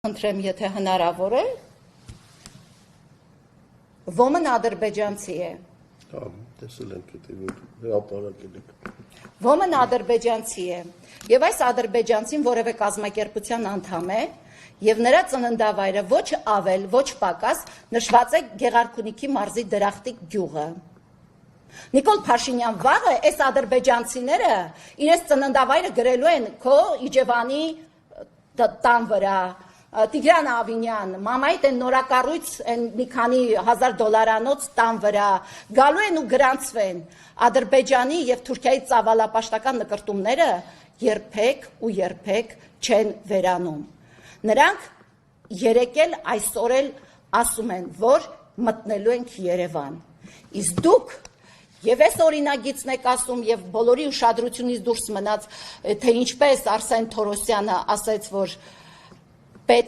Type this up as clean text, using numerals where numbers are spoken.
Խնդրեմ, եթե հնարավոր է, ոմն ադրբեջանցի է։ Տեսել ենք հրապարակել եք։ Ոմն ադրբեջանցի է, եւ այս ադրբեջանցին որևէ կազմակերպության անդամ է, եւ նրա ծննդավայրը ոչ ավել, ոչ պակաս նշված է Գեղարքունիքի մարզի Դրախտիկ գյուղը։ Նիկոլ Փաշինյան վաղը այս ադրբեջանցիները իրենց ծննդավայրը գրելու են քո Իջևանի տան վրա։ Տիգրան Ավինյան, մամայիդ են նորակառույց են մի քանի $1000 տան վրա, գալու են ու գրանցվեն։ Ադրբեջանի եւ Թուրքիայի ծավալապաշտական նկրտումները երբեք ու երբեք չեն վերանում։ Նրանք երեկ էլ այսօր էլ ասում են, որ մտնելու ենք Երևան։ Իսկ դուք եւ այս օրինագիծն եք ասում եւ բոլորի ուշադրությունից դուրս մնաց, թե ինչպես Արսեն Թորոսյանը ասաց, որ պետք